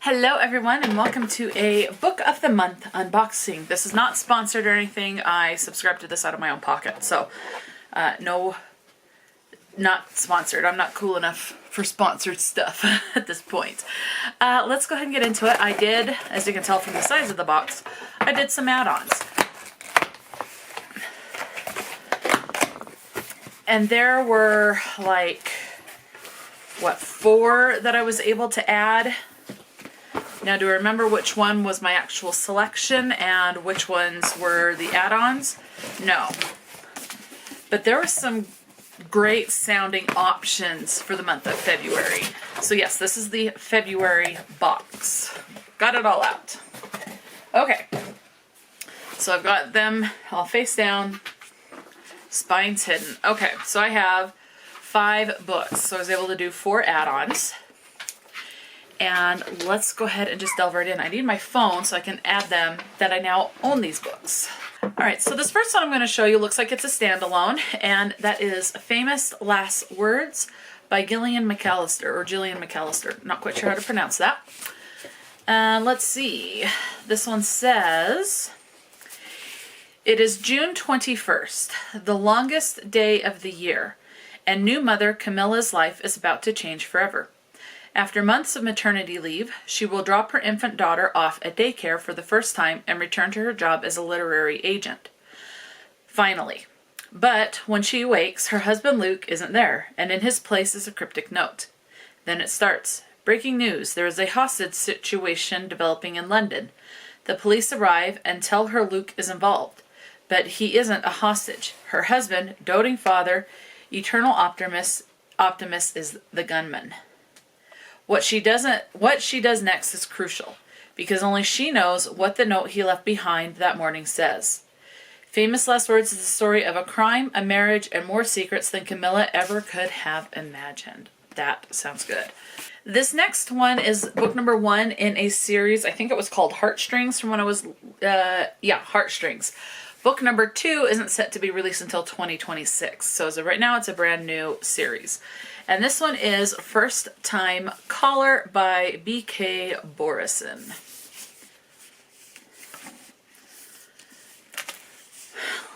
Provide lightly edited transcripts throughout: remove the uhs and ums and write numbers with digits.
Hello everyone and welcome to a book of the month unboxing. This is not sponsored or anything. I subscribe to this out of my own pocket. So no, not sponsored. I'm not cool enough for sponsored stuff at this point. Let's go ahead and get into it. I did, as you can tell from the size of the box, I did some add-ons. And there were like, what, 4 that I was able to add. Now, do I remember which one was my actual selection and which ones were the add-ons? No. But there were some great sounding options for the month of February. So yes, this is the February box. Got it all out. Okay. So I've got them all face down, spines hidden. Okay, so I have 5 books. So I was able to do 4 add-ons. And let's go ahead and just delve right in. I need my phone so I can add them that I now own these books. Alright, so this first one I'm going to show you looks like it's a standalone, and that is Famous Last Words by Gillian McAllister, or Gillian McAllister. Not quite sure how to pronounce that. Let's see. This one says, it is June 21st, the longest day of the year, and new mother Camilla's life is about to change forever. After months of maternity leave, she will drop her infant daughter off at daycare for the first time and return to her job as a literary agent. Finally. But when she awakes, her husband Luke isn't there, and in his place is a cryptic note. Then it starts. Breaking news, there is a hostage situation developing in London. The police arrive and tell her Luke is involved. But he isn't a hostage. Her husband, doting father, eternal optimist is the gunman. What she does next is crucial, because only she knows what the note he left behind that morning says. Famous Last Words is the story of a crime, a marriage, and more secrets than Camilla ever could have imagined. That sounds good. This next one is book number 1 in a series. I think it was called Heartstrings from when I was, Heartstrings. Book number 2 isn't set to be released until 2026. So as of right now, it's a brand new series. And this one is First Time Caller by B.K. Borison.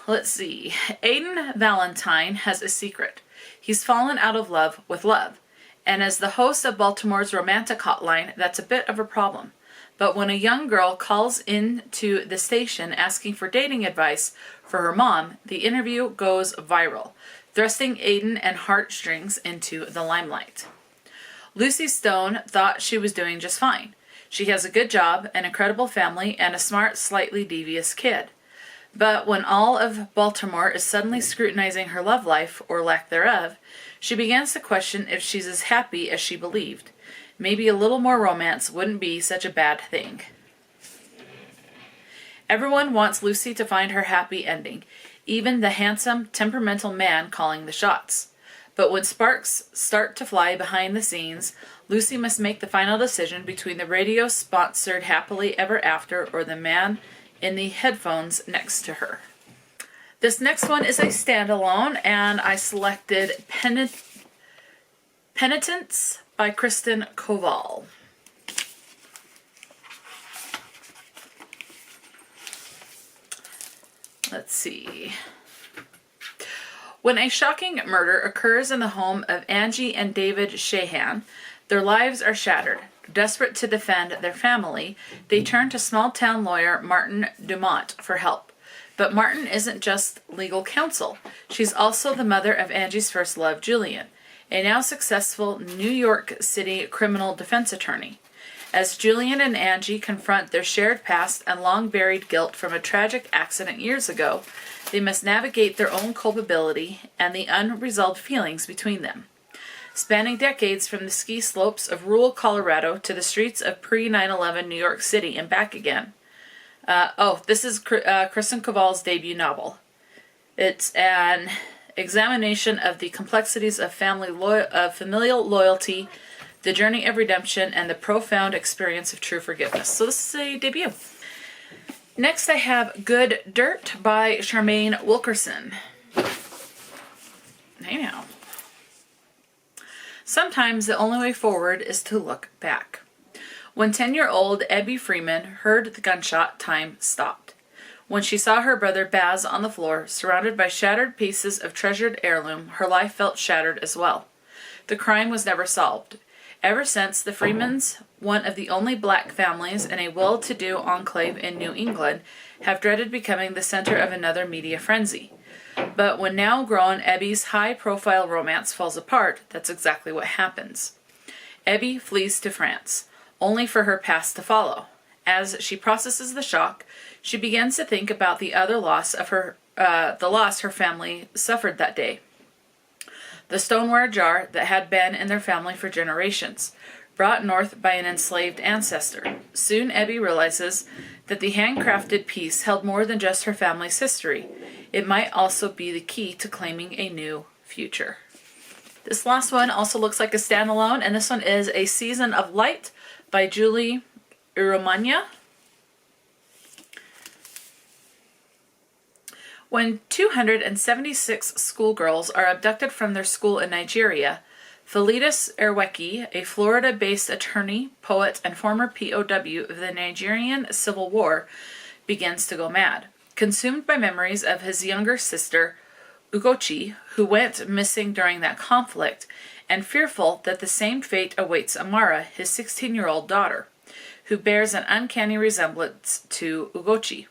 Let's see. Aiden Valentine has a secret. He's fallen out of love with love. And as the host of Baltimore's romantic hotline, that's a bit of a problem. But when a young girl calls into the station asking for dating advice for her mom, the interview goes viral, thrusting Aiden and Heartstrings into the limelight. Lucy Stone thought she was doing just fine. She has a good job, an incredible family, and a smart, slightly devious kid. But when all of Baltimore is suddenly scrutinizing her love life, or lack thereof, she begins to question if she's as happy as she believed. Maybe a little more romance wouldn't be such a bad thing. Everyone wants Lucy to find her happy ending, even the handsome, temperamental man calling the shots. But when sparks start to fly behind the scenes, Lucy must make the final decision between the radio-sponsored Happily Ever After or the man in the headphones next to her. This next one is a standalone, and I selected Penitence by Kristen Koval. Let's see. When a shocking murder occurs in the home of Angie and David Shahan, their lives are shattered. Desperate to defend their family, they turn to small-town lawyer Martin Dumont for help. But Martin isn't just legal counsel. She's also the mother of Angie's first love, Julian, a now successful New York City criminal defense attorney. As Julian and Angie confront their shared past and long-buried guilt from a tragic accident years ago, they must navigate their own culpability and the unresolved feelings between them. Spanning decades from the ski slopes of rural Colorado to the streets of pre-9/11 New York City and back again. This is Kristen Koval's debut novel. It's an examination of the complexities of familial loyalty, the journey of redemption, and the profound experience of true forgiveness. So this is a debut. Next I have Good Dirt by Charmaine Wilkerson. Hey now. Sometimes the only way forward is to look back. When 10-year-old Abby Freeman heard the gunshot, time stopped. When she saw her brother Baz on the floor, surrounded by shattered pieces of treasured heirloom, her life felt shattered as well. The crime was never solved. Ever since, the Freemans, one of the only black families in a well-to-do enclave in New England, have dreaded becoming the center of another media frenzy. But when now grown Abby's high-profile romance falls apart, that's exactly what happens. Abby flees to France, only for her past to follow. As she processes the shock, she begins to think about the loss her family suffered that day. The stoneware jar that had been in their family for generations, brought north by an enslaved ancestor. Soon Abby realizes that the handcrafted piece held more than just her family's history. It might also be the key to claiming a new future. This last one also looks like a standalone, and this one is A Season of Light by Julie Iromania. When 276 schoolgirls are abducted from their school in Nigeria, Felicitas Erwecki, a Florida-based attorney, poet, and former POW of the Nigerian Civil War, begins to go mad. Consumed by memories of his younger sister, Ugochi, who went missing during that conflict, and fearful that the same fate awaits Amara, his 16-year-old daughter, who bears an uncanny resemblance to Ugochi.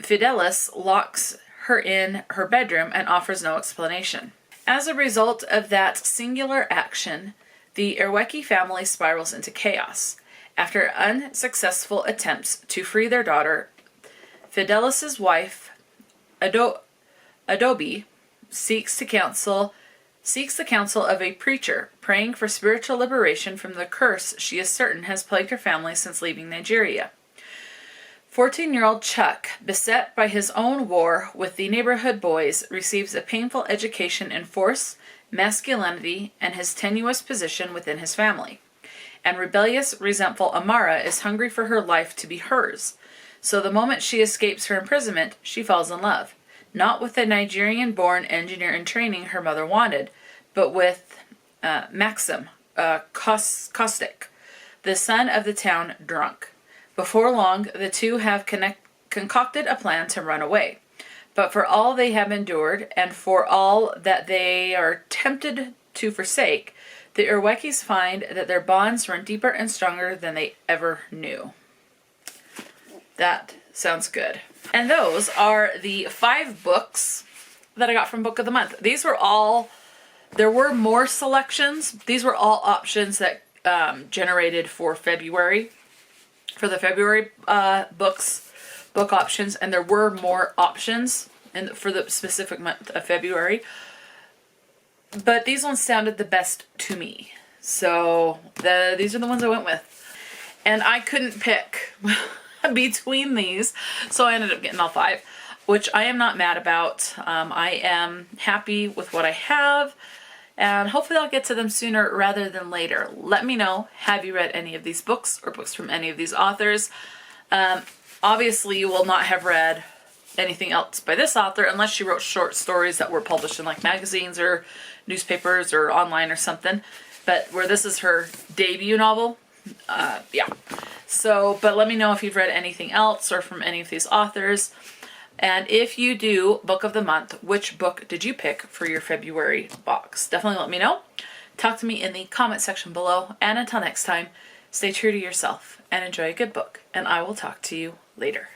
Fidelis locks her in her bedroom and offers no explanation. As a result of that singular action, the Erwecki family spirals into chaos. After unsuccessful attempts to free their daughter, Fidelis's wife, Adobe, seeks the counsel of a preacher, praying for spiritual liberation from the curse she is certain has plagued her family since leaving Nigeria. 14-year-old Chuck, beset by his own war with the neighborhood boys, receives a painful education in force, masculinity, and his tenuous position within his family. And rebellious, resentful Amara is hungry for her life to be hers. So the moment she escapes her imprisonment, she falls in love. Not with the Nigerian-born engineer in training her mother wanted, but with Maxim Caustic, the son of the town drunk. Before long, the two have concocted a plan to run away. But for all they have endured, and for all that they are tempted to forsake, the Erweckis find that their bonds run deeper and stronger than they ever knew. That sounds good. And those are the 5 books that I got from Book of the Month. These were all, there were more selections. These were all options that generated for February. For the February book options, and there were more options for the specific month of February. But these ones sounded the best to me. So these are the ones I went with. And I couldn't pick between these, so I ended up getting all 5, which I am not mad about. I am happy with what I have. And hopefully I'll get to them sooner rather than later. Let me know, have you read any of these books or books from any of these authors? Obviously you will not have read anything else by this author unless she wrote short stories that were published in like magazines or newspapers or online or something. But where this is her debut novel, yeah. So, but let me know if you've read anything else or from any of these authors. And if you do Book of the Month, which book did you pick for your February box? Definitely let me know. Talk to me in the comment section below. And until next time, stay true to yourself and enjoy a good book. And I will talk to you later.